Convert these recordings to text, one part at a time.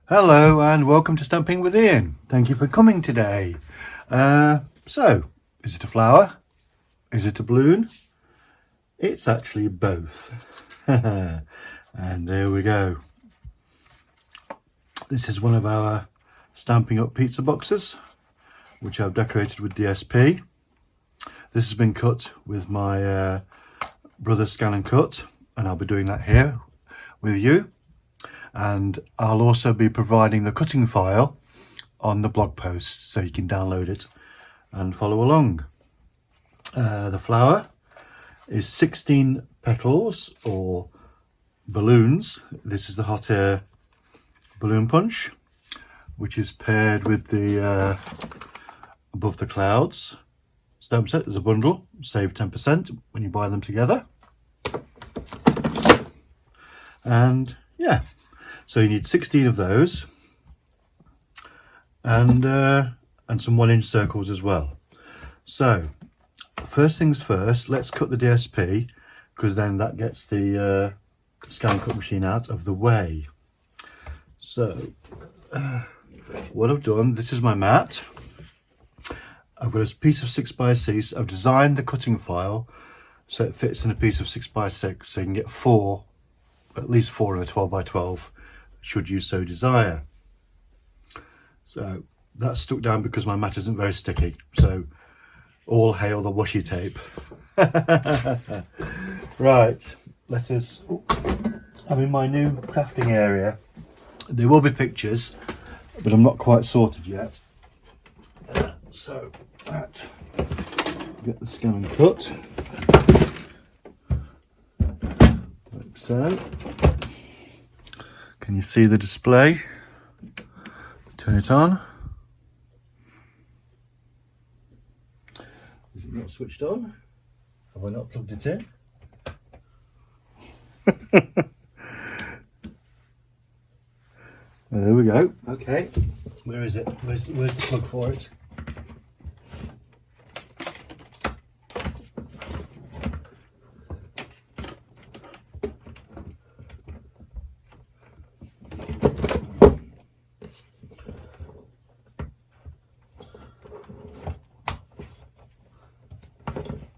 Hello and welcome to Stamping with Ian. Thank you for coming today. So, is it a flower? Is it a balloon? It's actually both. And there we go. This is one of our Stampin' Up pizza boxes, which I've decorated with DSP. This has been cut with my brother Scan and Cut, and I'll be doing that here with you. And I'll also be providing the cutting file on the blog post so you can download it and follow along. The flower is 16 petals or balloons. This is the hot air balloon punch, which is paired with the Above the Clouds stamp set as a bundle. Save 10% when you buy them together. And yeah, so you need 16 of those and some 1-inch circles as well. So first things first, let's cut the DSP, because then that gets the scan cut machine out of the way. So what I've done, this is my mat. I've got a piece of 6x6. I've designed the cutting file so it fits in a piece of 6x6, so you can get at least four in a 12x12 should you so desire. So that's stuck down because my mat isn't very sticky, so all hail the washi tape. Right, I'm in my new crafting area. There will be pictures, but I'm not quite sorted yet. So get the Scan and Cut like so. Can you see the display? Turn it on. Is it not switched on? Have I not plugged it in? Well, there we go. Okay, where is it? Where's the plug for it?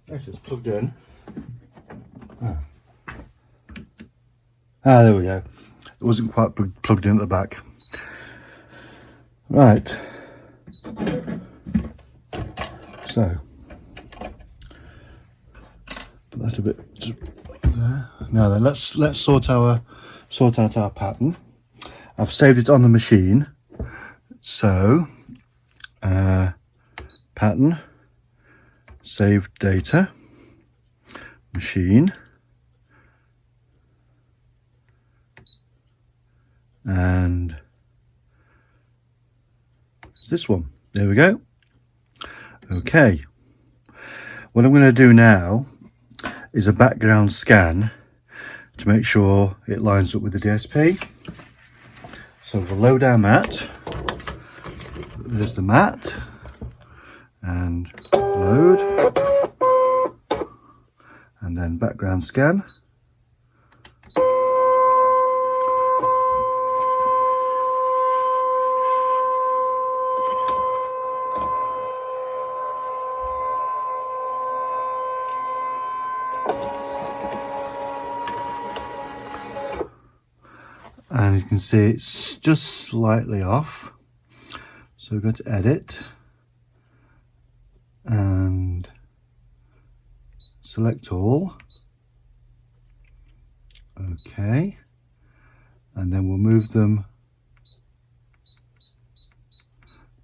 Yes, it's plugged in. There we go. It wasn't quite plugged in at the back. Right. So put that a bit there. Now then, let's sort out our pattern. I've saved it on the machine. So pattern, saved data, machine, and it's this one. There we go. Okay, what I'm going to do now is a background scan to make sure it lines up with the DSP. So we'll load our mat. There's the mat, and load, and then background scan. And you can see it's just slightly off, so we're going to edit and select all. Okay, and then we'll move them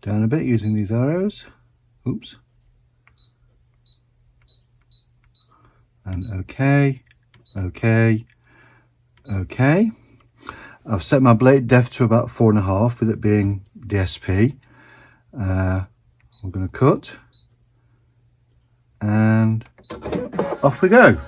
down a bit using these arrows. Oops. And okay. I've set my blade depth to about 4.5 with it being DSP. We're going to cut, and off we go.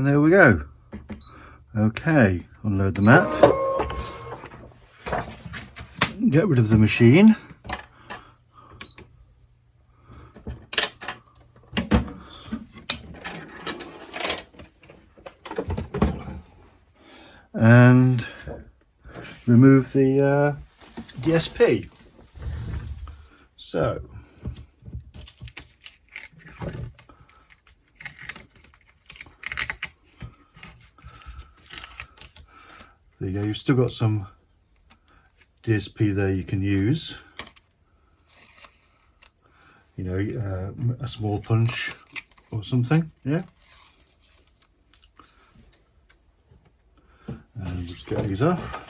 And there we go. Okay, unload the mat. Get rid of the machine. And remove the DSP. So there you go, you've still got some DSP there you can use, you know, a small punch or something, yeah. And just get these off.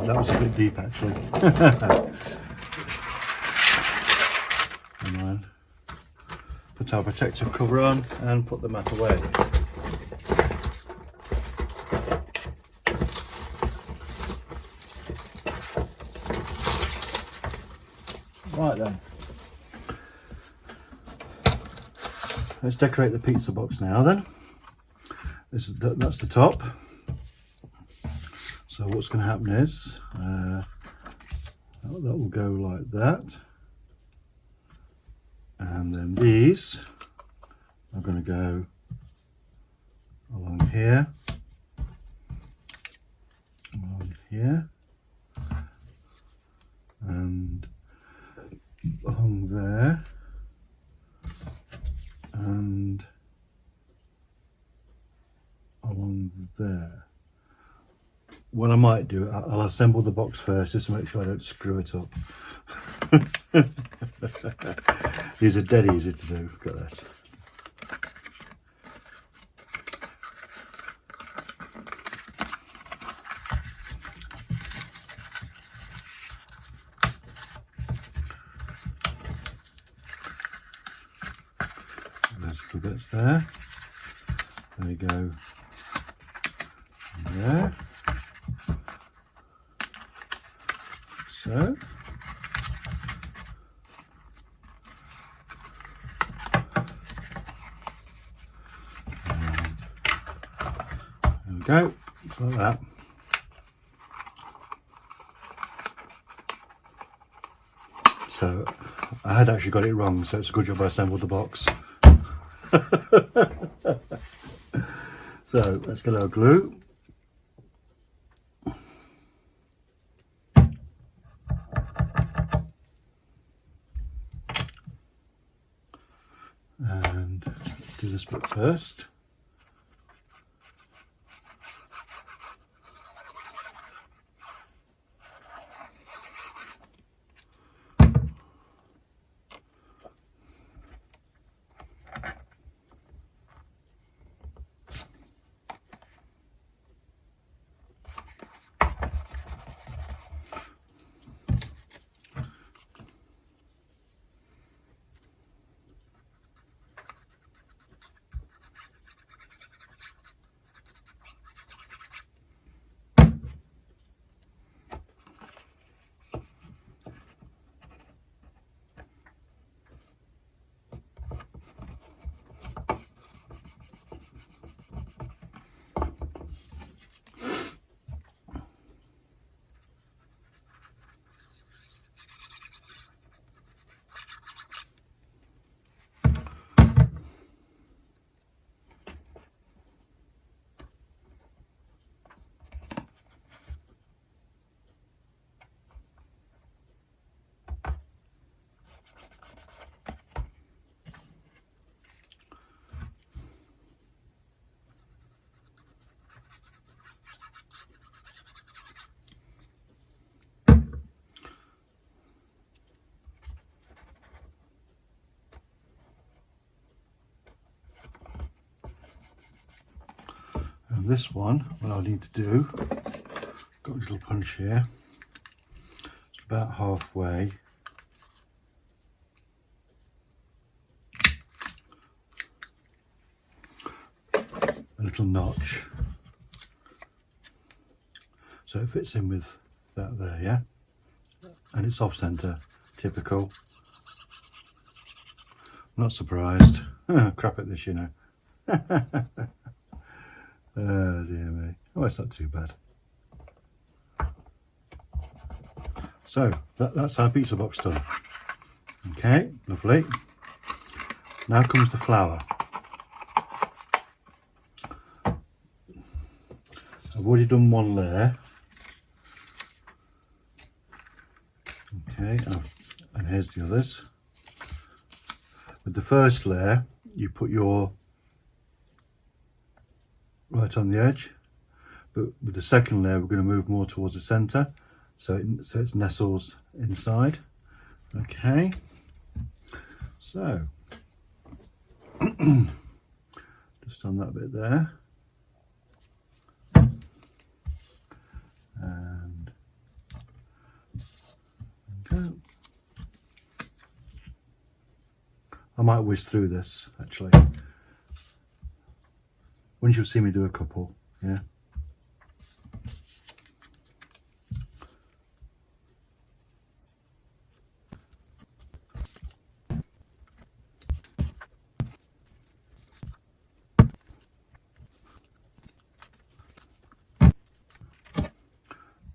That was a bit deep actually. And then put our protective cover on and put the mat away. Right then, let's decorate the pizza box now then. That's the top. So what's going to happen is that will go like that, and then these are going to go along here, and along there, and along there. What I might do, I'll assemble the box first just to make sure I don't screw it up. These are dead easy to do. Look at this. There's the bits there. There you go. There. So. There we go, just like that. So I had actually got it wrong, so it's a good job I assembled the box. So let's get our glue. And do this bit first. And this one, what I'll need to do, got a little punch here, it's about halfway. A little notch. So it fits in with that there, yeah? And it's off centre, typical. Not surprised. Crap at this, you know. Oh dear me. Oh, it's not too bad. So that's our pizza box done. Okay, lovely. Now comes the flower. I've already done one layer. Okay, and here's the others. With the first layer, you put your right on the edge, but with the second layer, we're going to move more towards the centre, so it nestles inside. Okay, so just on that bit there, and okay. I might whiz through this actually. Once you'll see me do a couple, yeah.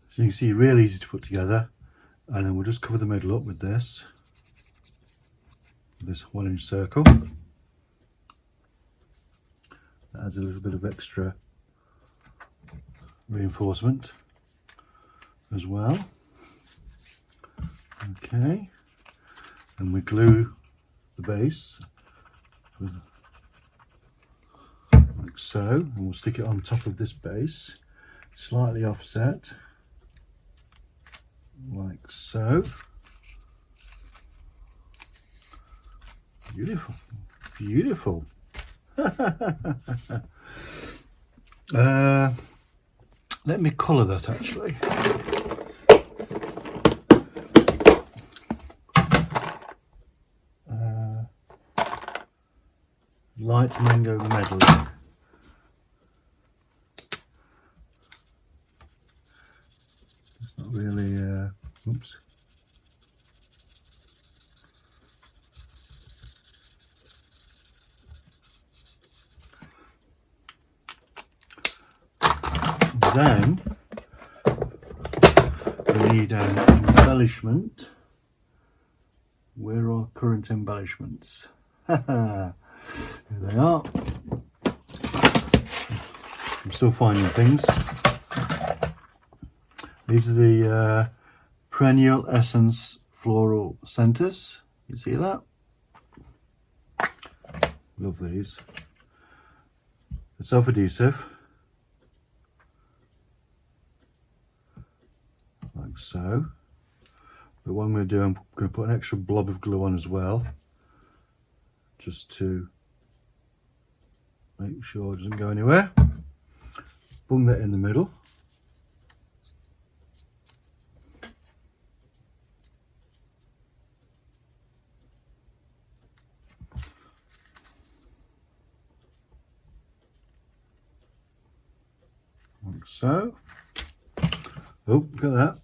So you can see, really easy to put together, and then we'll just cover the middle up with this 1-inch circle. That adds a little bit of extra reinforcement as well. Okay, and we glue the base like so, and we'll stick it on top of this base, slightly offset, like so. Beautiful, beautiful. Let me colour that actually. Light mango medley. It's not really, oops. Then we need an embellishment. Where are current embellishments? Here they are. I'm still finding things. These are the perennial essence floral centers. You see that? Love these. They're self-adhesive. Like so. But what I'm going to do, I'm going to put an extra blob of glue on as well, just to make sure it doesn't go anywhere. Bung that in the middle. Like so. Oh, look at that.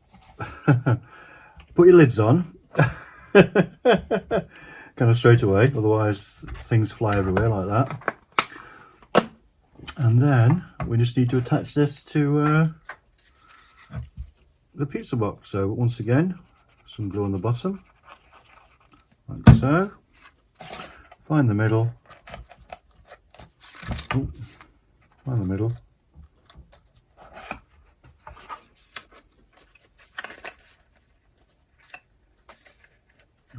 Put your lids on. Kind of straight away, otherwise things fly everywhere like that. And then we just need to attach this to the pizza box. So once again, some glue on the bottom, like so. Find the middle. Oh, find the middle.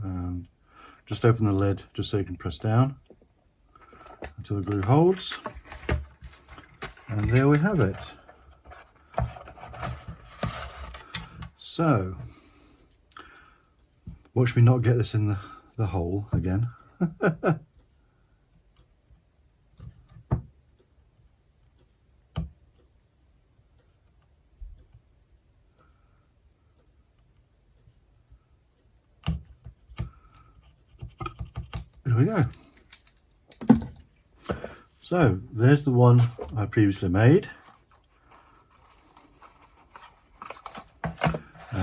And just open the lid just so you can press down until the glue holds. And there we have it. So, watch me not get this in the hole again. There we go. So there's the one I previously made.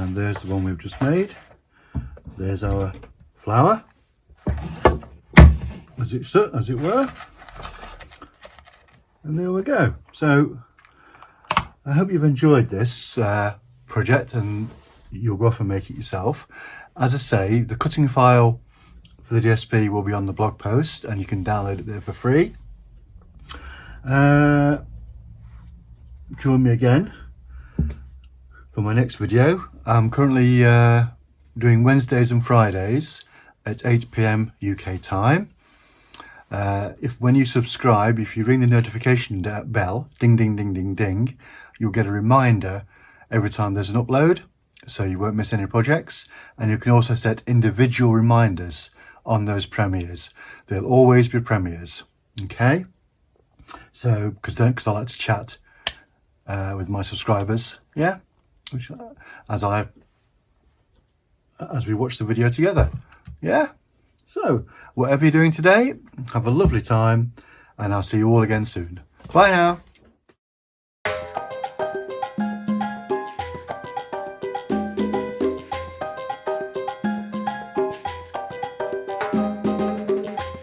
And there's the one we've just made. There's our flower, as it were. And there we go. So I hope you've enjoyed this project, and you'll go off and make it yourself. As I say, the cutting file for the DSP will be on the blog post, and you can download it there for free. Join me again for my next video. I'm currently doing Wednesdays and Fridays at 8 PM UK time. When you subscribe, if you ring the notification bell, ding ding ding ding ding, you'll get a reminder every time there's an upload, so you won't miss any projects. And you can also set individual reminders on those premieres. There'll always be premieres, okay? So because I like to chat with my subscribers, yeah, as we watch the video together, yeah. So whatever you're doing today, have a lovely time, and I'll see you all again soon. Bye now.